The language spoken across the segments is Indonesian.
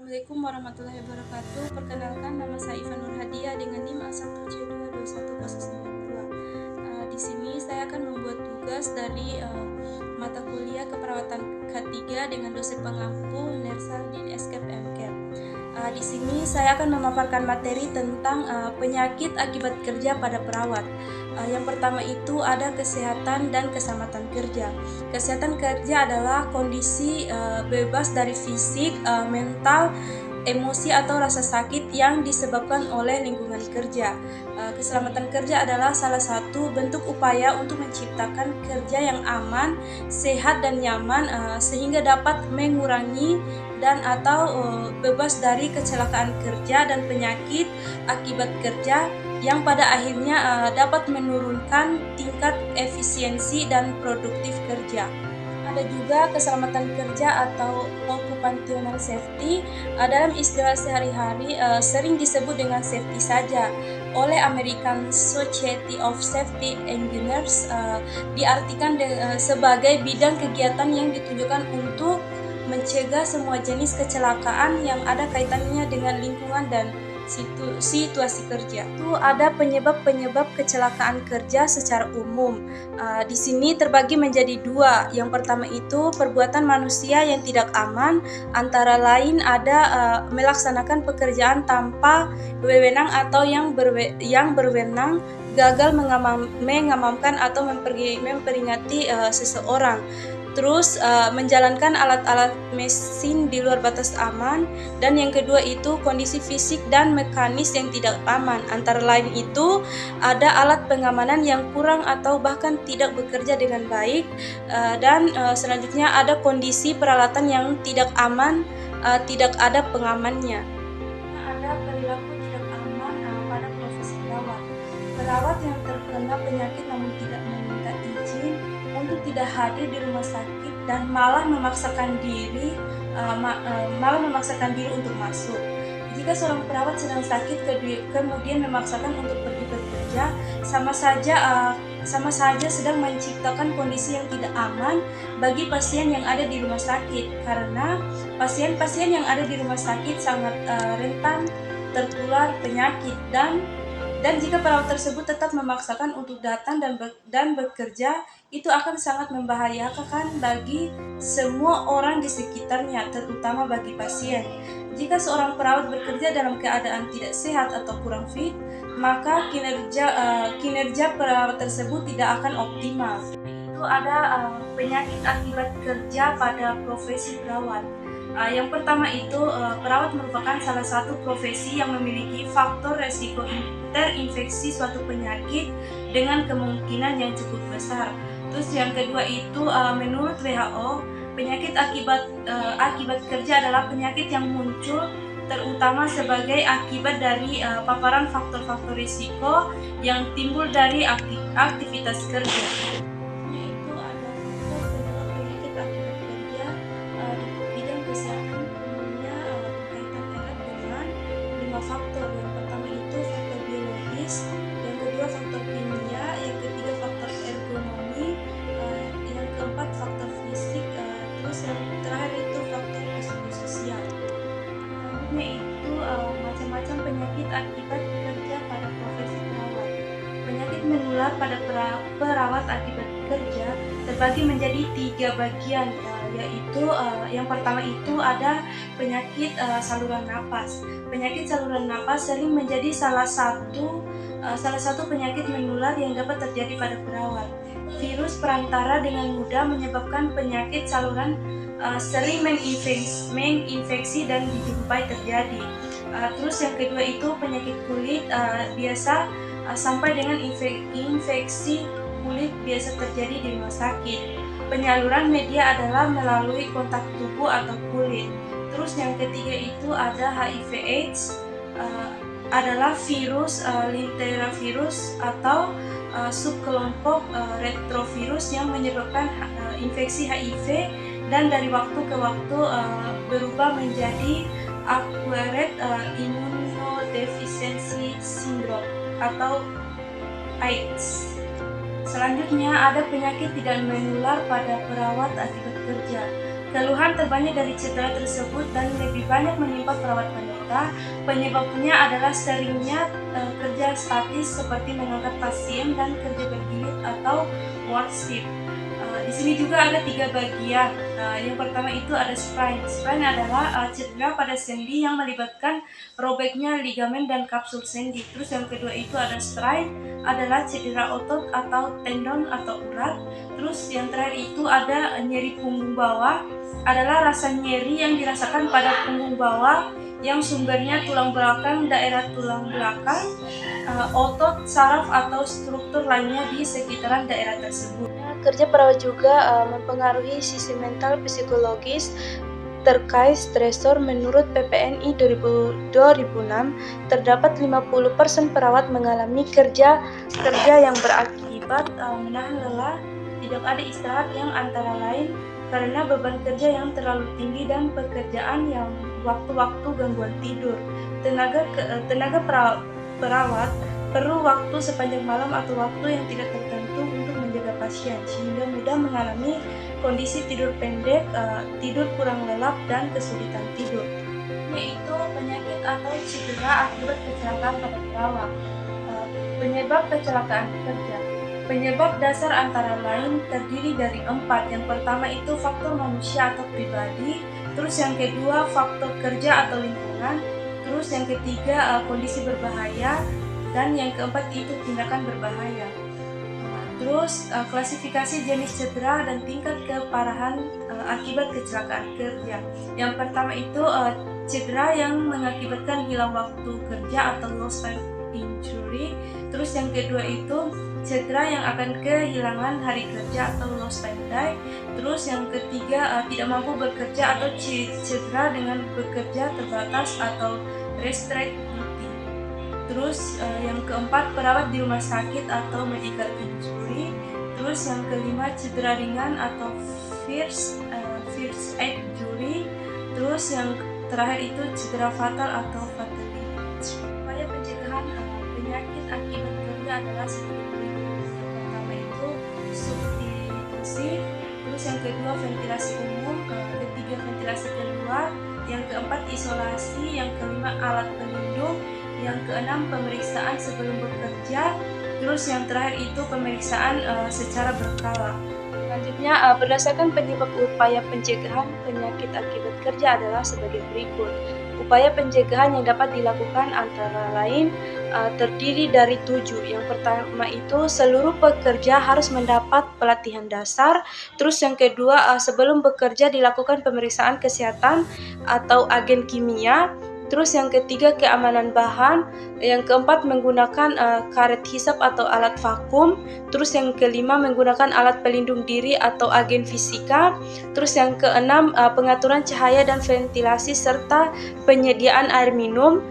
Assalamualaikum warahmatullahi wabarakatuh. Perkenalkan, nama saya Iva Nur Hadiah dengan NIM A1C22102. Di sini saya akan membuat tugas dari mata kuliah keperawatan K3 dengan dosen pengampu Nersaldin Escape MCAP. Di sini saya akan memaparkan materi tentang penyakit akibat kerja pada perawat. Yang pertama itu ada kesehatan dan keselamatan kerja. Kesehatan kerja adalah kondisi bebas dari fisik, mental, emosi atau rasa sakit yang disebabkan oleh lingkungan kerja. Keselamatan kerja adalah salah satu bentuk upaya untuk menciptakan kerja yang aman, sehat dan nyaman sehingga dapat mengurangi dan atau bebas dari kecelakaan kerja dan penyakit akibat kerja yang pada akhirnya dapat menurunkan tingkat efisiensi dan produktif kerja. Ada juga keselamatan kerja atau occupational safety. Dalam istilah sehari-hari sering disebut dengan safety saja. Oleh American Society of Safety Engineers diartikan sebagai bidang kegiatan yang ditujukan untuk mencegah semua jenis kecelakaan yang ada kaitannya dengan lingkungan dan situasi kerja. Itu ada penyebab-penyebab kecelakaan kerja secara umum. Di sini terbagi menjadi dua. Yang pertama itu perbuatan manusia yang tidak aman, antara lain ada melaksanakan pekerjaan tanpa wewenang atau yang berwenang, gagal mengamankan atau memperingati seseorang. Terus menjalankan alat-alat mesin di luar batas aman, dan yang kedua itu kondisi fisik dan mekanis yang tidak aman. Antara lain itu ada alat pengamanan yang kurang atau bahkan tidak bekerja dengan baik, dan selanjutnya ada kondisi peralatan yang tidak aman, tidak ada pengamannya. Ada perilaku tidak aman pada profesi perawat. Perawat yang terkena penyakit namun tidak meminta izin untuk tidak hadir di rumah sakit dan malah memaksakan diri untuk masuk. Jika seorang perawat sedang sakit kemudian memaksakan untuk pergi bekerja, sama saja sedang menciptakan kondisi yang tidak aman bagi pasien yang ada di rumah sakit, karena pasien-pasien yang ada di rumah sakit sangat rentan tertular penyakit, dan jika perawat tersebut tetap memaksakan untuk datang dan bekerja, itu akan sangat membahayakan bagi semua orang di sekitarnya, terutama bagi pasien. Jika seorang perawat bekerja dalam keadaan tidak sehat atau kurang fit, maka kinerja perawat tersebut tidak akan optimal. Itu ada penyakit akibat kerja pada profesi perawat. Yang pertama itu perawat merupakan salah satu profesi yang memiliki faktor resiko terinfeksi suatu penyakit dengan kemungkinan yang cukup besar. Terus yang kedua itu menurut WHO, penyakit akibat kerja adalah penyakit yang muncul terutama sebagai akibat dari paparan faktor-faktor risiko yang timbul dari aktivitas kerja. Yaitu ada penyebab penyakit akibat kerja di bidang kesehatan, umumnya berkaitan erat dengan 5 faktor. Yang pertama itu faktor biologis, yang kedua faktor kimia, yang ketiga faktor ergonomi, yang keempat faktor fisik, terus yang terakhir itu faktor psikososial. Selanjutnya itu macam-macam penyakit akibat kerja pada profesi perawat. Penyakit menular pada perawat akibat kerja terbagi menjadi 3 bagian, yaitu yang pertama itu ada penyakit saluran napas. Penyakit saluran napas sering menjadi salah satu penyakit menular yang dapat terjadi pada perawat. Virus perantara dengan mudah menyebabkan penyakit saluran sering menginfeksi dan dijumpai terjadi. Terus yang kedua itu penyakit kulit, biasa sampai dengan infeksi kulit biasa terjadi di rumah sakit. Penyaluran media adalah melalui kontak tubuh atau kulit. Terus yang ketiga itu ada HIV/AIDS, adalah virus linterovirus atau subkelompok retrovirus yang menyebabkan infeksi HIV dan dari waktu ke waktu berubah menjadi acquired immunodeficiency syndrome atau AIDS. Selanjutnya ada penyakit tidak menular pada perawat akibat kerja. Keluhan terbanyak dari cedera tersebut dan lebih banyak menimpa perawat wanita. Penyebabnya adalah seringnya kerja statis seperti mengangkat pasien dan kerja bergilir atau ward shift. Di sini juga ada 3 bagian. Yang pertama itu ada sprain. Sprain adalah cedera pada sendi yang melibatkan robeknya ligamen dan kapsul sendi. Terus yang kedua itu ada strain, adalah cedera otot atau tendon atau urat. Terus yang terakhir itu ada nyeri punggung bawah, adalah rasa nyeri yang dirasakan pada punggung bawah yang sumbernya tulang belakang, daerah tulang belakang, otot, saraf atau struktur lainnya di sekitaran daerah tersebut. Kerja perawat juga mempengaruhi sisi mental psikologis terkait stresor. Menurut PPNI 2006, terdapat 50% perawat mengalami kerja yang berakibat menahan lelah, tidak ada istirahat yang antara lain karena beban kerja yang terlalu tinggi dan pekerjaan yang waktu-waktu gangguan tidur. Tenaga perawat perlu waktu sepanjang malam atau waktu yang tidak tertentu untuk menjaga pasien, sehingga mudah mengalami kondisi tidur pendek, tidur kurang lelap, dan kesulitan tidur. Yaitu penyakit atau cedera akibat kecelakaan pada perawat. Penyebab kecelakaan kerja. Penyebab dasar antara lain terdiri dari 4. Yang pertama itu faktor manusia atau pribadi, terus yang kedua faktor kerja atau lingkungan, terus yang ketiga kondisi berbahaya, dan yang keempat itu tindakan berbahaya. Terus klasifikasi jenis cedera dan tingkat keparahan akibat kecelakaan kerja. Yang pertama itu cedera yang mengakibatkan hilang waktu kerja atau lost time injury. Terus yang kedua itu cedera yang akan kehilangan hari kerja atau lost time day. Terus yang ketiga tidak mampu bekerja atau cedera dengan bekerja terbatas atau restrict duty. Terus yang keempat perawat di rumah sakit atau medical injury. Terus yang kelima cedera ringan atau first aid injury. Terus yang terakhir itu cedera fatal atau fatality. Upaya pencegahan penyakit akibat kerja adalah sebagai berikut. Yang pertama itu substitusi, terus yang kedua ventilasi umum, ketiga ventilasi keluar, yang keempat isolasi, yang kelima alat pelindung, yang keenam pemeriksaan sebelum bekerja, terus yang terakhir itu pemeriksaan secara berkala. Selanjutnya, berdasarkan penyebab upaya pencegahan penyakit akibat kerja adalah sebagai berikut. Upaya pencegahan yang dapat dilakukan antara lain terdiri dari 7. Yang pertama itu seluruh pekerja harus mendapat pelatihan dasar. Terus yang kedua sebelum bekerja dilakukan pemeriksaan kesehatan atau agen kimia. Terus yang ketiga keamanan bahan, yang keempat menggunakan karet hisap atau alat vakum, terus yang kelima menggunakan alat pelindung diri atau agen fisika, terus yang keenam pengaturan cahaya dan ventilasi serta penyediaan air minum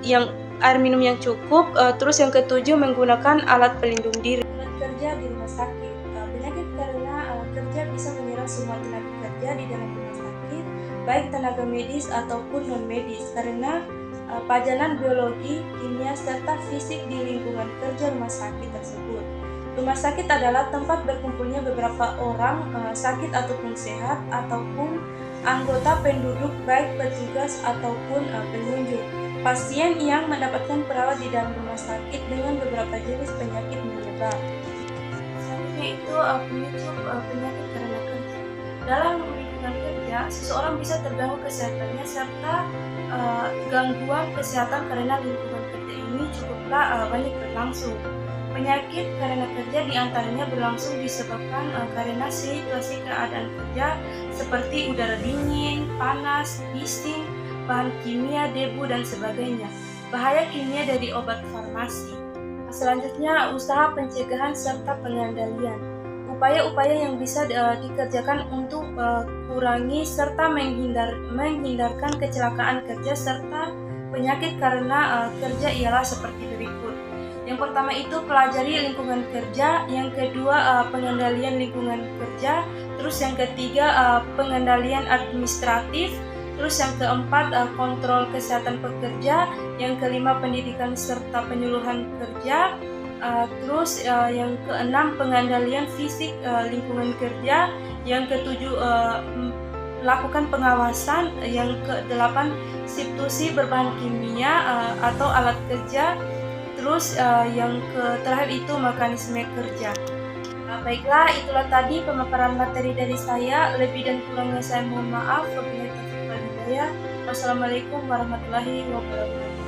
yang cukup, terus yang ketujuh menggunakan alat pelindung diri. Kerja di rumah sakit. Penyakit karena kerja bisa menyerang semua tenaga kerja di dalam rumah sakit, baik tenaga medis ataupun non-medis, karena pajanan biologi, kimia, serta fisik di lingkungan kerja rumah sakit tersebut. Rumah sakit adalah tempat berkumpulnya beberapa orang sakit ataupun sehat, ataupun anggota penduduk baik petugas ataupun pengunjung. Pasien yang mendapatkan perawat di dalam rumah sakit dengan beberapa jenis penyakit menyebar. Selanjutnya itu pemicu penyakit karena kerja. Dalam lingkungan kerja, seseorang bisa terganggu kesehatannya serta gangguan kesehatan karena lingkungan kerja ini cukuplah banyak berlangsung. Penyakit karena kerja diantaranya berlangsung disebabkan karena situasi keadaan kerja seperti udara dingin, panas, bising, bahan kimia, debu, dan sebagainya. Bahaya kimia dari obat farmasi. Selanjutnya, usaha pencegahan serta pengendalian. Upaya-upaya yang bisa dikerjakan untuk kurangi serta menghindarkan kecelakaan kerja serta penyakit karena kerja ialah seperti berikut. Yang pertama itu pelajari lingkungan kerja, yang kedua pengendalian lingkungan kerja, terus yang ketiga pengendalian administratif, terus yang keempat kontrol kesehatan pekerja, yang kelima pendidikan serta penyuluhan kerja, terus yang keenam pengendalian fisik lingkungan kerja, yang ketujuh melakukan pengawasan. Yang ke-8, substitusi berbahan kimia atau alat kerja. Terus yang terakhir itu mekanisme kerja. Baiklah, itulah tadi pemaparan materi dari saya. Lebih dan kurangnya saya mohon maaf. Wabillahi taufiq wal hidayah. Wassalamualaikum warahmatullahi wabarakatuh.